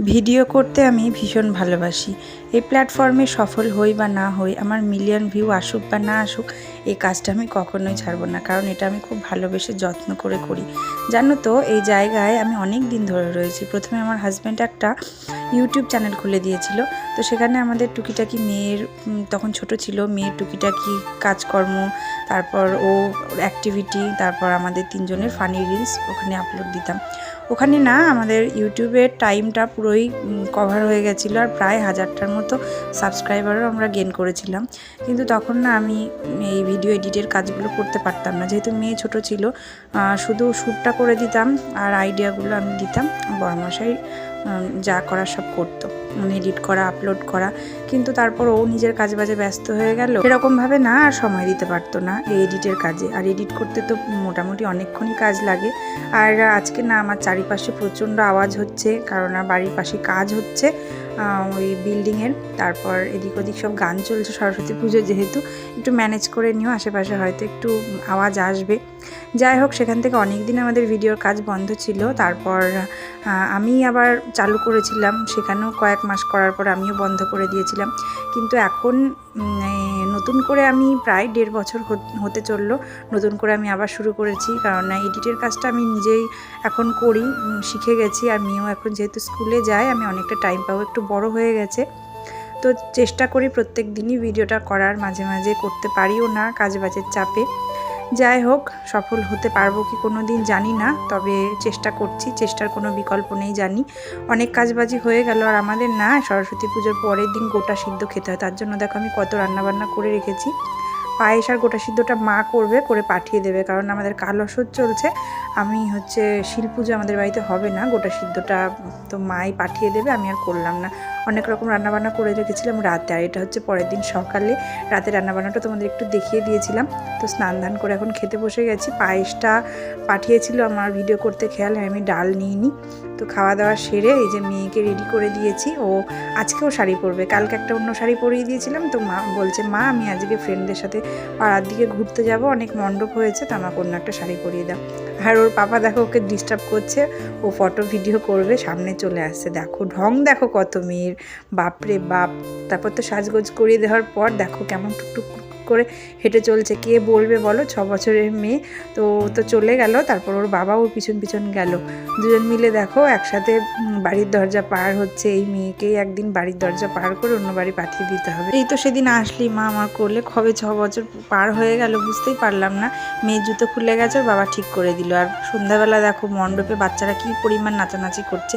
Video করতে আমি ভীষণ ভালোবাসি। এই প্ল্যাটফর্মে সফল হই বা না হই, আমার মিলিয়ন ভিউ আসুক বা না আসুক, এই কাজটা আমি কখনোই ছাড়বো না, কারণ এটা আমি খুব ভালোবেসে যত্ন করে করি। জানো তো, এই জায়গায় আমি অনেক দিন ধরে রয়েছি। প্রথমে আমার হাজব্যান্ড একটা ইউটিউব চ্যানেল খুলে দিয়েছিল, তো সেখানে আমাদের টুকিটাকি মেয়ের, তখন ছোট ছিল, মেয়ের টুকিটাকি কাজকর্ম, তারপর ওর অ্যাক্টিভিটি, তারপর আমাদের তিনজনের ফানি রিলস ওখানে আপলোড দিতাম। ওখানে না আমাদের ইউটিউবের টাইমটা পুরোই কভার হয়ে গেছিলো, আর প্রায় 1000টার মতো সাবস্ক্রাইবারও আমরা গেন করেছিলাম। কিন্তু তখন না আমি এই ভিডিও এডিটের কাজগুলো করতে পারতাম না, যেহেতু মেয়ে ছোট ছিল। শুধু শ্যুটটা করে দিতাম আর আইডিয়াগুলো আমি দিতাম, বড়মশাই যা করার সব করতো, মানে এডিট করা, আপলোড করা। কিন্তু তারপর ও নিজের কাজ বাজে ব্যস্ত হয়ে গেল, এরকমভাবে না আর সময় দিতে পারতো না এই এডিটের কাজে। আর এডিট করতে তো মোটামুটি অনেকক্ষণই কাজ লাগে। আর আজকে না আমার চারিপাশে প্রচণ্ড আওয়াজ হচ্ছে, কারণ বাড়ির পাশে কাজ হচ্ছে ওই বিল্ডিংয়ের। তারপর এদিক ওদিক সব গান চলছে, সরস্বতী পুজো যেহেতু, একটু ম্যানেজ করে নিও, আশেপাশে হয়তো একটু আওয়াজ আসবে। যাই হোক, সেখান থেকে অনেক দিন আমাদের ভিডিওর কাজ বন্ধ ছিল। তারপর আমি আবার চালু করেছিলাম, সেখানেও কয়েক মাস করার পর আমিও বন্ধ করে দিয়েছিলাম। কিন্তু এখন নতুন করে আমি প্রায় 1.5 বছর হতে চললো, নতুন করে আমি আবার শুরু করেছি। কারণ এডিটের কাজটা আমি নিজেই এখন করি, শিখে গেছি। আর মেয়েও এখন যেহেতু স্কুলে যায়, আমি অনেকটা টাইম পাবো, একটু বড় হয়ে গেছে। তো চেষ্টা করি প্রত্যেক দিনই ভিডিওটা করার, মাঝে মাঝে করতে পারিও না কাজ বাজের চাপে। যাই হোক, সফল হতে পারবো কি কোনো দিন জানি না, তবে চেষ্টা করছি, চেষ্টার কোনো বিকল্প নেই জানি। অনেক কাজবাজি হয়ে গেল। আর আমাদের না সরস্বতী পুজোর পরের দিন গোটা সিদ্ধ খেতে হয়, তার জন্য দেখো আমি কত রান্নাবান্না করে রেখেছি। পায়েস আর গোটা সিদ্ধটা মা করবে, করে পাঠিয়ে দেবে, কারণ আমাদের কাল অসুর চলছে। আমি শিল পুজো আমাদের বাড়িতে হবে না, গোটা সিদ্ধটা তো মাই পাঠিয়ে দেবে, আমি আর করলাম না। অনেক রকম রান্নাবান্না করে রেখেছিলাম রাতে, আর এটা হচ্ছে পরের দিন সকালে। রাতে রান্নাবান্নাটা তোমাদের একটু দেখিয়ে দিয়েছিলাম। তো স্নান ধান করে এখন খেতে বসে গেছি। পায়েসটা পাঠিয়েছিল আমার ভিডিও করতে খেয়াল, আমি ডাল নিইনি। তো খাওয়া দাওয়া সেরে এই যে মেয়েকে রেডি করে দিয়েছি। ও আজকেও শাড়ি পরবে, কালকে একটা অন্য শাড়ি পরিয়ে দিয়েছিলাম। তো মা বলছে, মা আমি আজকে ফ্রেন্ডদের সাথে পাড়ার দিকে ঘুরতে যাব, অনেক মণ্ডপ হয়েছে, তো আমাকে অন্য একটা শাড়ি পরিয়ে দাও। আর ওর পাপা দেখো ওকে ডিস্টার্ব করছে, ও ফটো ভিডিও করবে, সামনে চলে আসছে। দেখো ঢং, দেখো কত মেয়ের, বাপরে বাপ। তারপর তো সাজগোজ করিয়ে দেওয়ার পর দেখো কেমন টুকটুক করে হেঁটে চলছে। কে বলবে বলো, 6 বছরের মেয়ে। তো চলে গেল, তারপর ওর বাবা ওর পিছন পিছন গেল। দুজন মিলে দেখো একসাথে বাড়ির দরজা পার হচ্ছে। এই মেয়েকেই একদিন বাড়ির দরজা পার করে অন্য বাড়ি পাঠিয়ে দিতে হবে। এই তো সেদিন আসলি মা আমার করলে, কবে 6 বছর পার হয়ে গেল বুঝতেই পারলাম না। মেয়ের জুতো খুলে গেছে, ওর বাবা ঠিক করে দিল। আর সন্ধ্যাবেলা দেখো মণ্ডপে বাচ্চারা কি পরিমাণ নাচানাচি করছে।